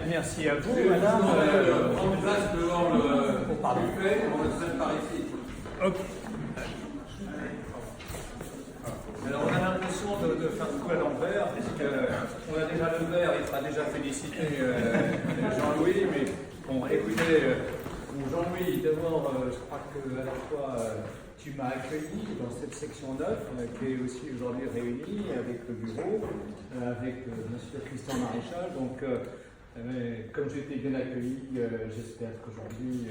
merci à vous, Et madame. prendre place devant le buffet, on le traite par ici. Ok. Alors on a l'impression de faire tout à l'envers, puisqu'on a déjà le verre, il sera déjà félicité Jean-Louis, mais bon, écoutez, Jean-Louis, d'abord, je crois que à la fois tu m'as accueilli dans cette section 9, qui est aussi aujourd'hui réunie avec le bureau, avec monsieur Christian Maréchal. Donc, comme j'ai été bien accueilli, j'espère qu'aujourd'hui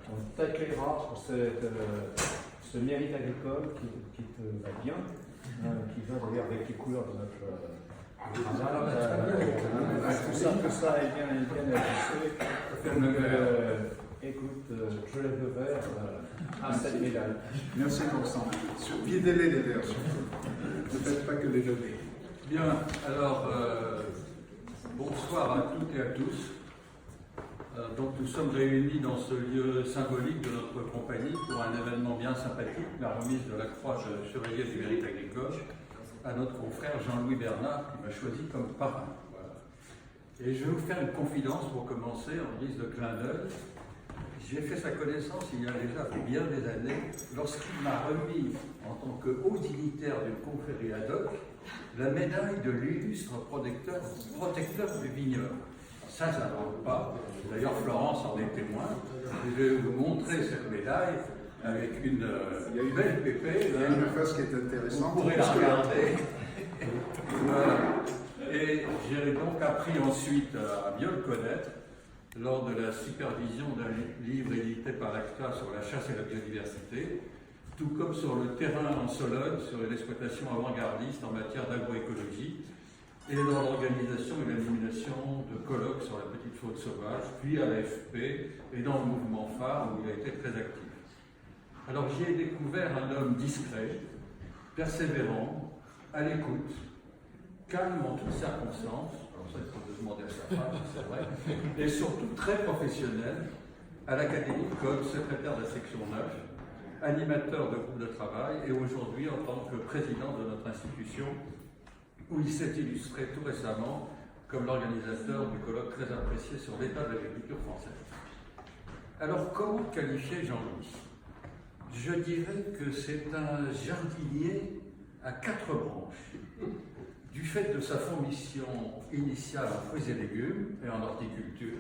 on t'accueillera pour ce mérite agricole qui te va bien. Qui va d'ailleurs avec les couleurs de notre tout ça est bien affiché. Écoute, je lève le verre à cette médaille. Merci Vincent. Videz-les les verres. Ne faites pas que les jeter. Bien, alors, bonsoir à toutes et à tous. Donc nous sommes réunis dans ce lieu symbolique de notre compagnie pour un événement bien sympathique, la remise de la croix de chevalier du mérite agricole à notre confrère Jean-Louis Bernard qui m'a choisi comme parrain. Voilà. Et je vais vous faire une confidence pour commencer en guise de clin d'œil. J'ai fait sa connaissance il y a déjà bien des années lorsqu'il m'a remis en tant que haut dignitaire d'une confrérie ad hoc la médaille de l'illustre protecteur du vignoble. Ça n'invente pas. D'ailleurs, Florence en est témoin. Je vais vous montrer cette médaille avec une belle pépée. Il y a une phrase qui est intéressante. Vous pourrez la regarder. Et j'ai donc appris ensuite à mieux le connaître lors de la supervision d'un livre édité par l'ACTA sur la chasse et la biodiversité, tout comme sur le terrain en Sologne, sur une exploitation avant-gardiste en matière d'agroécologie, et dans l'organisation et l'animation de colloques sur la petite faune sauvage, puis à l'AFP et dans le mouvement phare où il a été très actif. Alors j'y ai découvert un homme discret, persévérant, à l'écoute, calme en toutes circonstances, alors ça il faut demander à sa femme, c'est vrai, et surtout très professionnel, à l'académie comme secrétaire de la section 9, animateur de groupe de travail et aujourd'hui en tant que président de notre institution, où il s'est illustré tout récemment comme l'organisateur du colloque très apprécié sur l'état de l'agriculture française. Alors, comment qualifier Jean-Louis? Je dirais que c'est un jardinier à 4 branches. Du fait de sa formation initiale en fruits et légumes et en horticulture,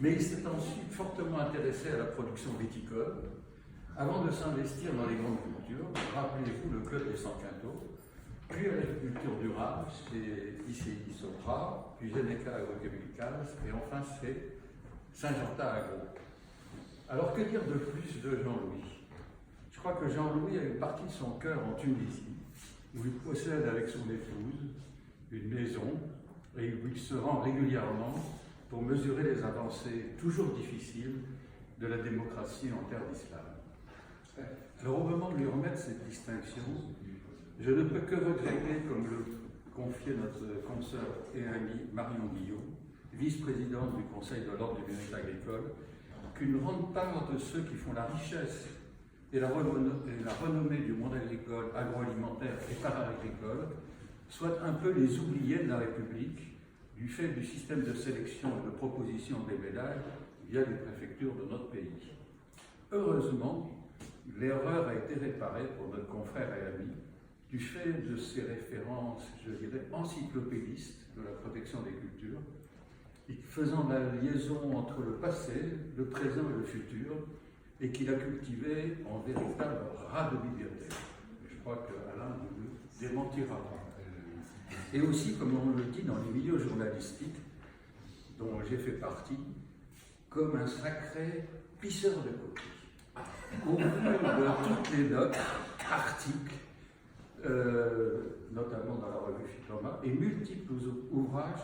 mais il s'est ensuite fortement intéressé à la production viticole, avant de s'investir dans les grandes cultures. Rappelez-vous le club des 100 quintaux, puis à l'agriculture durable, c'est ICI Sopra, puis Geneca Agrochemicals, et enfin c'est Syngenta Agro. Alors que dire de plus de Jean-Louis? Je crois que Jean-Louis a une partie de son cœur en Tunisie, où il possède avec son épouse une maison, et où il se rend régulièrement pour mesurer les avancées toujours difficiles de la démocratie en terre d'islam. Alors au moment de lui remettre cette distinction, je ne peux que regretter, comme le confiait notre consoeur et amie Marion Guillot, vice-présidente du Conseil de l'Ordre du mérite agricole, qu'une grande part de ceux qui font la richesse et la renommée du monde agricole, agroalimentaire et para-agricole soient un peu les oubliés de la République du fait du système de sélection et de proposition des médailles via les préfectures de notre pays. Heureusement, l'erreur a été réparée pour notre confrère et ami du fait de ses références, je dirais, encyclopédistes de la protection des cultures, et faisant la liaison entre le passé, le présent et le futur, et qu'il a cultivé en véritable rat de bibliothèque. Je crois qu'Alain nous le démentira. Et aussi, comme on le dit dans les milieux journalistiques, dont j'ai fait partie, comme un sacré pisseur de coquilles. Au vu de toutes les notes, articles, notamment dans la revue Phytoma, et multiples ouvrages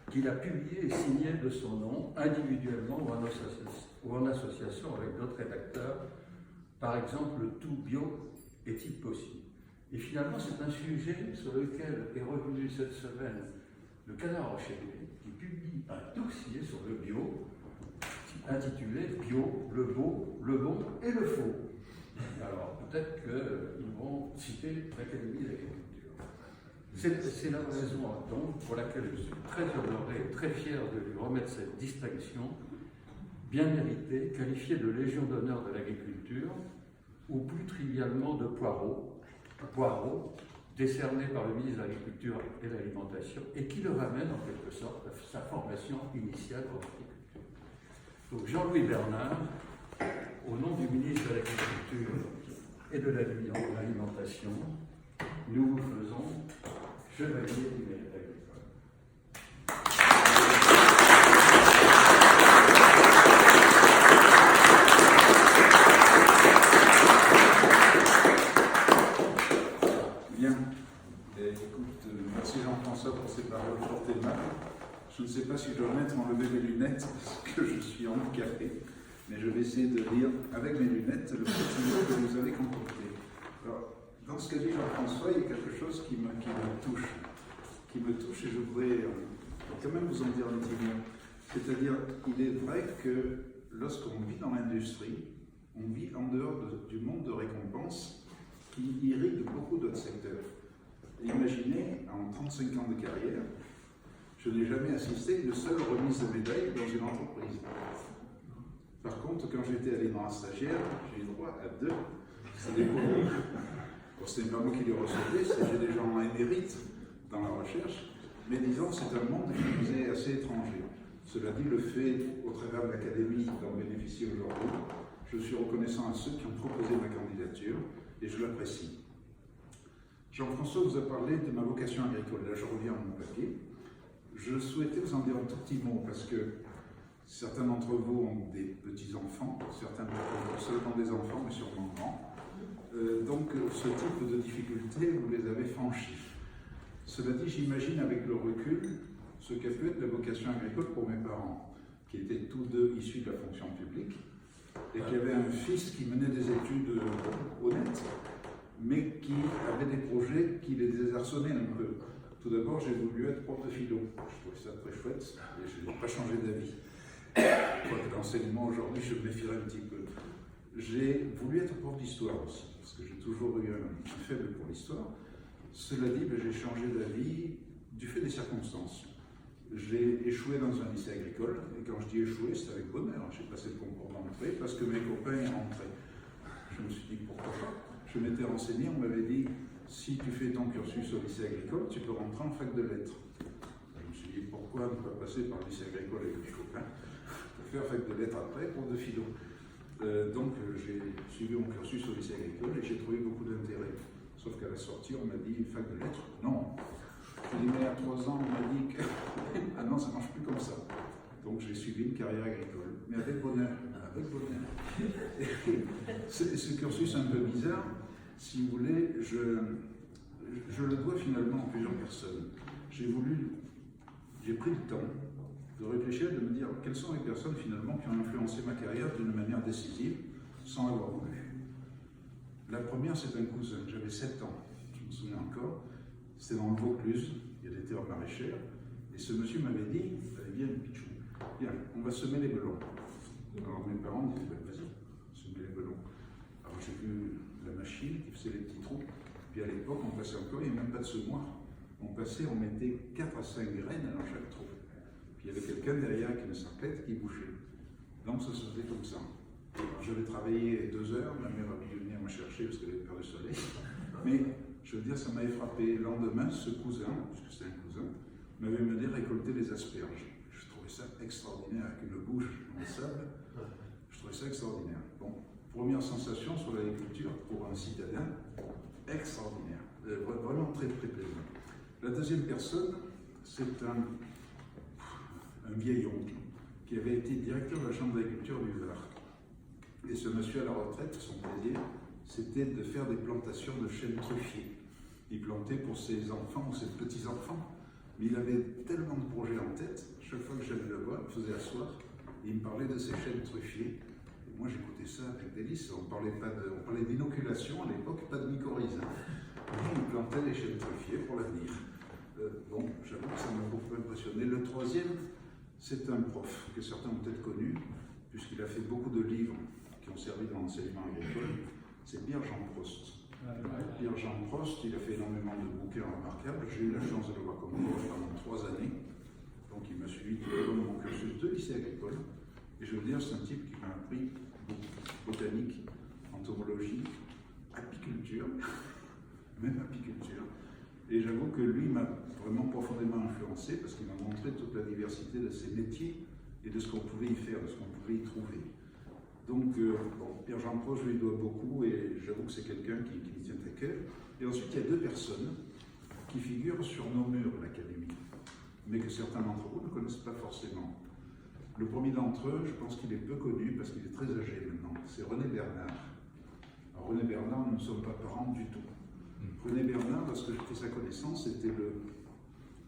qu'il a publiés et signés de son nom, individuellement ou en association avec d'autres rédacteurs, par exemple le Tout Bio est-il possible? Et finalement, c'est un sujet sur lequel est revenu cette semaine le Canard enchaîné, qui publie un dossier sur le bio, intitulé Bio, le beau, le bon et le faux. Alors, peut-être qu'ils vont citer l'Académie d'agriculture. C'est la raison donc pour laquelle je suis très honoré, très fier de lui remettre cette distinction bien méritée, qualifiée de Légion d'honneur de l'agriculture, ou plus trivialement de poireau, décerné par le ministre de l'Agriculture et de l'Alimentation, et qui le ramène en quelque sorte à sa formation initiale en agriculture. Donc Jean-Louis Bernard, au nom du ministre de l'Agriculture et de l'Alimentation, nous vous faisons chevalier du mérite agricole. Bien. Écoute, merci Jean-François pour ces paroles fortes et aimables. Je ne sais pas si je dois mettre enlever mes lunettes parce que je suis handicapé, mais je vais essayer de lire avec mes lunettes le petit mot que vous avez concocté. Alors, dans ce qu'a dit Jean-François, il y a quelque chose qui me touche et je voudrais quand même vous en dire un petit mot. C'est-à-dire, il est vrai que lorsqu'on vit dans l'industrie, on vit en dehors du monde de récompense qui irrigue beaucoup d'autres secteurs. Imaginez, en 35 ans de carrière, je n'ai jamais assisté à une seule remise de médaille dans une entreprise. Par contre, quand j'étais allé dans un stagiaire, j'ai eu droit à 2. C'est des pauvres. Ce n'est pas moi qui les recevais, j'ai des gens émérites dans la recherche, mais disons, c'est un monde qui nous est assez étranger. Cela dit, le fait, au travers de l'Académie, d'en bénéficier aujourd'hui, je suis reconnaissant à ceux qui ont proposé ma candidature et je l'apprécie. Jean-François vous a parlé de ma vocation agricole. Là, je reviens à mon papier. Je souhaitais vous en dire un tout petit mot parce que certains d'entre vous ont des petits-enfants, certains ont seulement des enfants, mais sûrement grands. Donc, ce type de difficultés, vous les avez franchies. Cela dit, j'imagine avec le recul ce qu'a pu être la vocation agricole pour mes parents, qui étaient tous deux issus de la fonction publique et qui avaient un fils qui menait des études honnêtes, mais qui avait des projets qui les désarçonnaient un peu. Tout d'abord, j'ai voulu être prof de philo. Je trouvais ça très chouette et je n'ai pas changé d'avis. Quoique l'enseignement aujourd'hui, je me méfierais un petit peu. J'ai voulu être prof d'histoire aussi, parce que j'ai toujours eu un faible pour l'histoire. Cela dit, j'ai changé d'avis du fait des circonstances. J'ai échoué dans un lycée agricole, et quand je dis échoué, c'est avec bonheur. J'ai passé le concours d'entrée parce que mes copains y rentraient. Je me suis dit pourquoi pas. Je m'étais renseigné, on m'avait dit si tu fais ton cursus au lycée agricole, tu peux rentrer en fac de lettres. Je me suis dit pourquoi ne pas passer par le lycée agricole avec mes copains pour faire fac de lettres après pour de philo. Donc j'ai suivi mon cursus au lycée agricole et j'ai trouvé beaucoup d'intérêt. Sauf qu'à la sortie, on m'a dit fac de lettres, non. Je dis mais à 3 ans, on m'a dit que ah non, ça ne marche plus comme ça. Donc j'ai suivi une carrière agricole, mais avec bonheur. Avec bonheur. Ce cursus un peu bizarre, si vous voulez, je le dois finalement à plusieurs personnes. J'ai pris le temps de réfléchir, de me dire quelles sont les personnes finalement qui ont influencé ma carrière d'une manière décisive, sans avoir voulu. La première, c'est un cousin, j'avais 7 ans, je me souviens encore, c'était dans le Vaucluse, il y a des terres maraîchères, et ce monsieur m'avait dit, allez bien Pichou, bien, on va semer les melons. Alors mes parents me disaient, vas-y, semer les melons. Alors j'ai vu la machine qui faisait les petits trous, puis à l'époque on passait encore, il n'y avait même pas de semoir, on mettait 4 à 5 graines dans chaque trou. Puis il y avait quelqu'un derrière avec une sarclette qui bouchait. Donc ça se faisait comme ça. Alors, je vais travailler 2 heures, ma mère a pu venir me chercher parce qu'elle avait peur du soleil. Mais je veux dire, ça m'avait frappé. Le lendemain, ce cousin, puisque c'était un cousin, m'avait mené récolter les asperges. Je trouvais ça extraordinaire, avec une bouche en sable. Je trouvais ça extraordinaire. Bon, première sensation sur l'agriculture pour un citadin, extraordinaire. Vraiment très très plaisant. La deuxième personne, c'est un vieil oncle qui avait été directeur de la chambre d'agriculture du Var. Et ce monsieur à la retraite, son plaisir, c'était de faire des plantations de chênes truffiers. Il plantait pour ses enfants ou ses petits-enfants, mais il avait tellement de projets en tête, chaque fois que j'allais le voir, il me faisait asseoir, et il me parlait de ses chênes truffiers. Et moi j'écoutais ça avec délice, on parlait d'inoculation à l'époque, pas de mycorhize. Il plantait les chênes truffiers pour l'avenir. Bon, j'avoue que ça m'a beaucoup impressionné. Le troisième, c'est un prof que certains ont peut-être connu, puisqu'il a fait beaucoup de livres qui ont servi dans l'enseignement agricole. C'est Pierre Jean Prost. Pierre-Jean Prost, il a fait énormément de bouquins remarquables. J'ai eu la chance de le voir comme prof pendant 3 années. Donc il m'a suivi tout au long de mon cursus de lycée agricole. Et je veux dire, c'est un type qui m'a appris botanique, entomologie, apiculture, même apiculture. Et j'avoue que lui m'a vraiment profondément influencé parce qu'il m'a montré toute la diversité de ses métiers et de ce qu'on pouvait y faire, de ce qu'on pouvait y trouver. Donc, Pierre-Jean Prost, je lui dois beaucoup et j'avoue que c'est quelqu'un qui me tient à cœur. Et ensuite, il y a 2 personnes qui figurent sur nos murs de l'Académie, mais que certains d'entre vous ne connaissent pas forcément. Le premier d'entre eux, je pense qu'il est peu connu parce qu'il est très âgé maintenant, c'est René Bernard. Alors, René Bernard, nous ne sommes pas parents du tout. René Bernard, lorsque j'ai fait sa connaissance, c'était le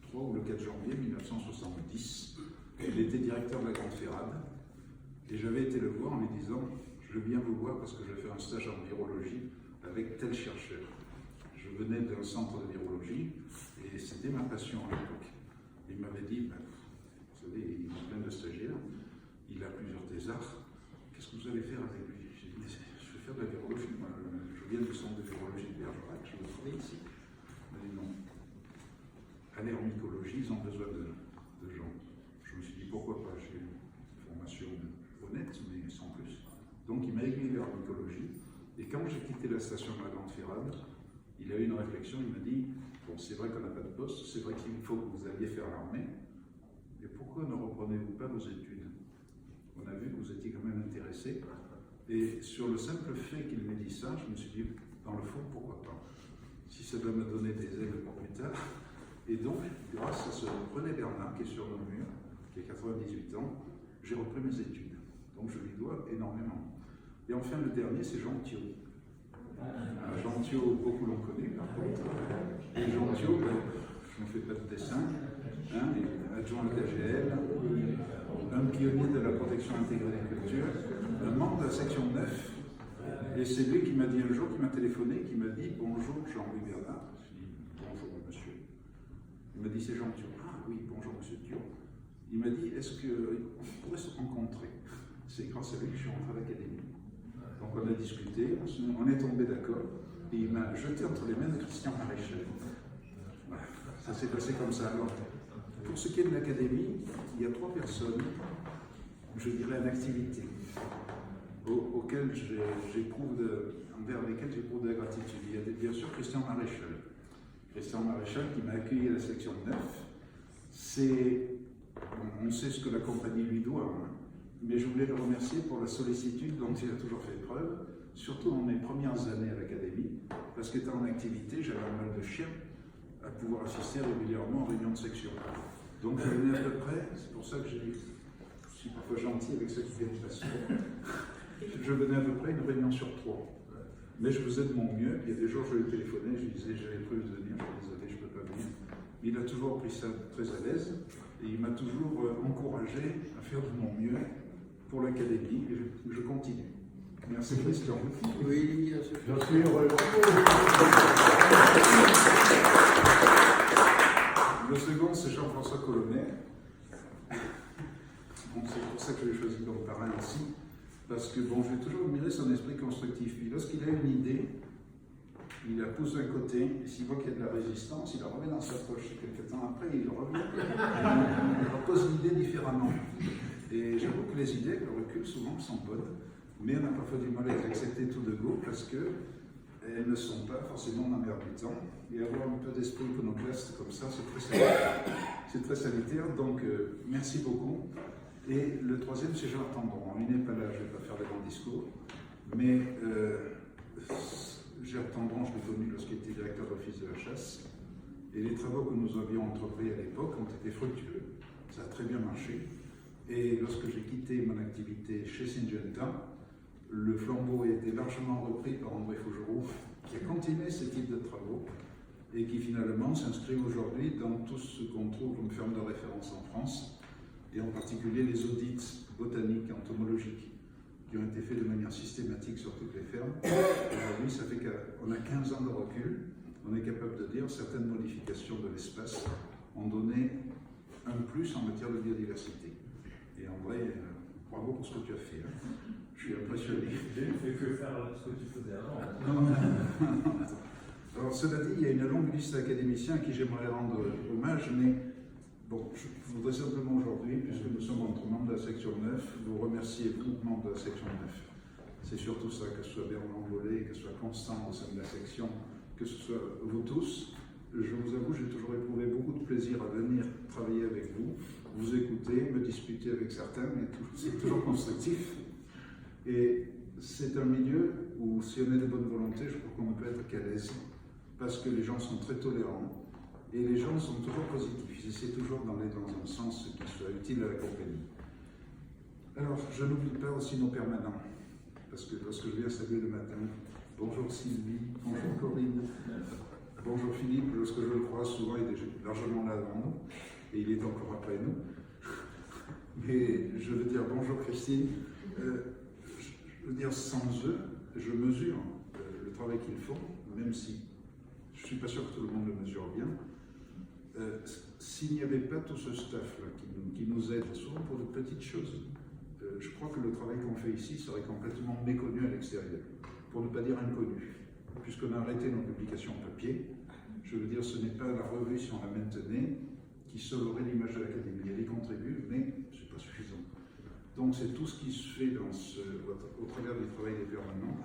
3 ou le 4 janvier 1970. Il était directeur de la Grande Ferrade. Et j'avais été le voir en lui disant « Je viens vous voir parce que je vais faire un stage en virologie avec tel chercheur. » Je venais d'un centre de virologie et c'était ma passion à l'époque. Il m'avait dit « Vous savez, il est plein de stagiaires, il a plusieurs thésards, qu'est-ce que vous allez faire avec lui ?» J'ai dit « Je vais faire de la virologie, moi, je viens du centre de virologie de Bergerac, je veux travailler ici. » Il m'a dit « Non, à l'hermicologie, ils ont besoin de gens. » Je me suis dit « Pourquoi pas, j'ai une formation honnête, mais sans plus. » Donc il m'a aiguillé vers l'hermicologie. Et quand j'ai quitté la station de la Grande Ferrade, il a eu une réflexion, il m'a dit « Bon, c'est vrai qu'on n'a pas de poste, c'est vrai qu'il faut que vous alliez faire l'armée, mais pourquoi ne reprenez-vous pas vos études? On a vu que vous étiez quand même intéressé. » Et sur le simple fait qu'il m'ait dit ça, je me suis dit, dans le fond, pourquoi pas? Si ça doit me donner des ailes pour plus tard. Et donc, grâce à ce René Bernard qui est sur nos murs, qui a 98 ans, j'ai repris mes études. Donc je lui dois énormément. Et enfin, le dernier, c'est Jean Thiot. Jean Thiot, beaucoup l'ont connu, par contre. Et Jean Thiot, je ne fais pas de dessin, adjoint à l'AGL, un pionnier de la protection intégrée des cultures, un membre de la section 9. Et c'est lui qui m'a dit un jour, qui m'a téléphoné, qui m'a dit « Bonjour Jean-Louis Bernard ». Je lui ai dit « Bonjour monsieur ». Il m'a dit « C'est Jean Thiot ». « Ah oui, bonjour monsieur Thiot ». Il m'a dit « Est-ce qu'on pourrait se rencontrer ?» C'est grâce à lui que je suis rentré à l'Académie. Donc on a discuté, on est tombé d'accord, et il m'a jeté entre les mains de Christian Maréchal. Voilà, ça s'est passé comme ça. Alors, pour ce qui est de l'Académie, il y a 3 personnes, je dirais en activité, auxquelles envers lesquelles j'éprouve de la gratitude. Il y a bien sûr Christian Maréchal. Christian Maréchal qui m'a accueilli à la section 9. On sait ce que la compagnie lui doit, mais je voulais le remercier pour la sollicitude dont il a toujours fait preuve, surtout dans mes premières années à l'Académie, parce qu'étant en activité, j'avais un mal de chien à pouvoir assister régulièrement aux réunions de section. Donc je venais à peu près, c'est pour ça que je suis parfois gentil avec ceux qui viennent passer, je venais à peu près une réunion sur 3. Mais je faisais de mon mieux, il y a des jours je lui ai téléphoné, je lui disais j'avais prévu de venir, je suis désolé, je ne peux pas venir. Mais il a toujours pris ça très à l'aise et il m'a toujours encouragé à faire de mon mieux pour l'Académie et je continue. Merci Christian. Oui, bien sûr. Bien sûr. Le second, c'est Jean-François Colonnet. Bon, c'est pour ça que je l'ai choisi comme parrain aussi, parce que bon, j'ai toujours admiré son esprit constructif. Et lorsqu'il a une idée, il la pousse d'un côté, et s'il voit qu'il y a de la résistance, il la remet dans sa poche. Et quelques temps après, il revient, il repose l'idée différemment. Et j'avoue que les idées, avec le recul, souvent, sont bonnes, mais on a parfois du mal à les accepter tout de go, parce qu'elles ne sont pas forcément dans l'air du temps. Et avoir un peu d'esprit iconoclaste comme ça, c'est très salutaire. C'est très salutaire, donc merci beaucoup. Et le troisième, c'est Jean Tendron. Il n'est pas là, je ne vais pas faire de grands discours, mais Jean Tendron, je l'ai connu lorsqu'il était directeur d'office de la chasse, et les travaux que nous avions entrepris à l'époque ont été fructueux. Ça a très bien marché. Et lorsque j'ai quitté mon activité chez Syngenta, le flambeau a été largement repris par André Fougeroux, qui a continué ce type de travaux et qui finalement s'inscrit aujourd'hui dans tout ce qu'on trouve comme ferme de référence en France, et en particulier les audits botaniques et entomologiques qui ont été faits de manière systématique sur toutes les fermes. Aujourd'hui, ça fait qu'on a 15 ans de recul, on est capable de dire que certaines modifications de l'espace ont donné un plus en matière de biodiversité. Et en vrai, bravo pour ce que tu as fait. Je suis impressionné. J'ai fait que faire ce que tu faisais avant. Non. Alors, cela dit, il y a une longue liste d'académiciens à qui j'aimerais rendre hommage, mais bon, je voudrais simplement aujourd'hui, puisque nous sommes entre membres de la section 9, vous remercier, vous, membres de la section 9. C'est surtout ça, que ce soit Bernard Vollet, que ce soit Constant au sein de la section, que ce soit vous tous. Je vous avoue, j'ai toujours éprouvé beaucoup de plaisir à venir travailler avec vous, vous écouter, me disputer avec certains, mais c'est toujours constructif. Et c'est un milieu où, si on est de bonne volonté, je crois qu'on ne peut être qu'à l'aise, parce que les gens sont très tolérants, et les gens sont toujours positifs. Ils essaient toujours d'aller dans un sens qui soit utile à la compagnie. Alors, je n'oublie pas aussi nos permanents, parce que lorsque je viens saluer le matin, bonjour Sylvie, bonjour Corinne, bonjour Philippe, lorsque je le croise, souvent il est largement là avant nous, et il est encore après nous. Mais je veux dire bonjour Christine. Je veux dire, sans eux, je mesure le travail qu'ils font, même si je ne suis pas sûr que tout le monde le mesure bien. S'il n'y avait pas tout ce staff-là qui nous aide, souvent pour de petites choses, je crois que le travail qu'on fait ici serait complètement méconnu à l'extérieur, pour ne pas dire inconnu, puisqu'on a arrêté nos publications papier. Je veux dire, ce n'est pas la revue, si on la maintenait, qui sauverait l'image de l'Académie. Elle y contribue, mais ce n'est pas suffisant. Donc c'est tout ce qui se fait au travers du travail des permanents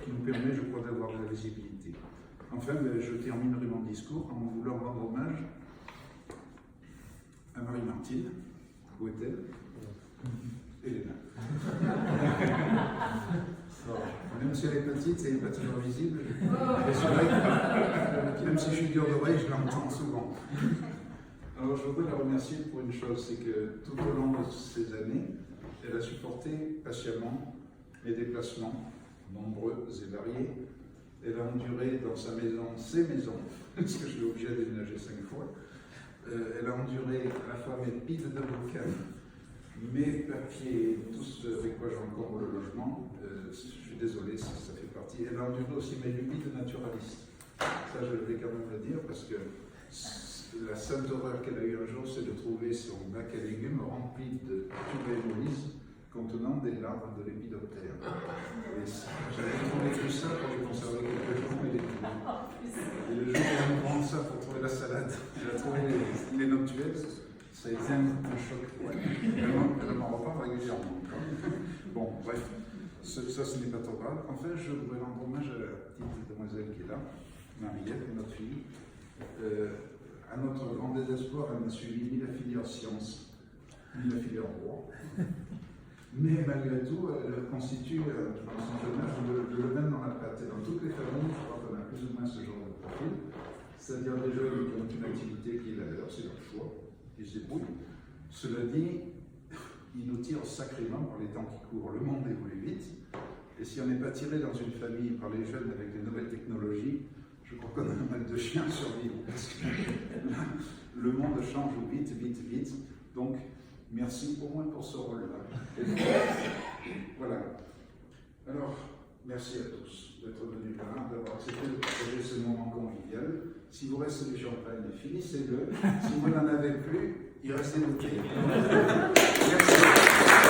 qui nous permet, je crois, d'avoir de la visibilité. Enfin, je terminerai mon discours en voulant rendre hommage à Marie-Martine. Où est-elle? Elle est là. Même si elle est petite, elle n'est pas toujours visible. Et c'est vrai que, même si je suis dur d'oreille, je l'entends souvent. Alors je voudrais la remercier pour une chose, c'est que tout au long de ces années, elle a supporté patiemment mes déplacements, nombreux et variés. Elle a enduré dans sa maison, ses maisons, parce que je l'ai obligé à déménager 5 fois. Elle a enduré à la fois mes piles d'avocats, mes papiers, tout ce avec quoi j'encombre le logement. Je suis désolé, ça fait partie. Elle a enduré aussi mes lubies de naturaliste. Ça, je vais quand même le dire, parce que la sainte horreur qu'elle a eue un jour, c'est de trouver son bac à légumes rempli de tubéroïdes contenant des larves de lépidoptère. J'avais trouvé tout ça pour les conserver quelques jours, et le jour où on prend ça pour trouver la salade, j'ai trouvé les noctuelles, ça a été un choc pour elle. Elle m'en reparle régulièrement. Bon, bref, ça ce n'est pas trop grave. Enfin, je voudrais rendre hommage à la petite demoiselle qui est là, Marielle, notre fille. À notre grand désespoir, elle n'a suivi ni la filière sciences, ni la filière droit. Mais malgré tout, elle constitue, dans son jeune âge, le levain dans la pâte. Et dans toutes les familles, je crois qu'on a plus ou moins ce genre de profil. C'est-à-dire des jeunes qui ont une activité qui est la leur, c'est leur choix, ils se débrouillent. Cela dit, ils nous tirent sacrément par les temps qui courent. Le monde évolue vite. Et si on n'est pas tiré dans une famille par les jeunes avec des nouvelles technologies, je crois qu'on a un mal de chien à survivre, parce que le monde change vite, vite, vite. Donc, merci au moins pour ce rôle-là. Voilà. Alors, merci à tous d'être venus là, d'avoir accepté de partager ce moment convivial. Si vous restez du champagne, finissez-le. Si vous n'en avez plus, il reste des bouteilles. Merci.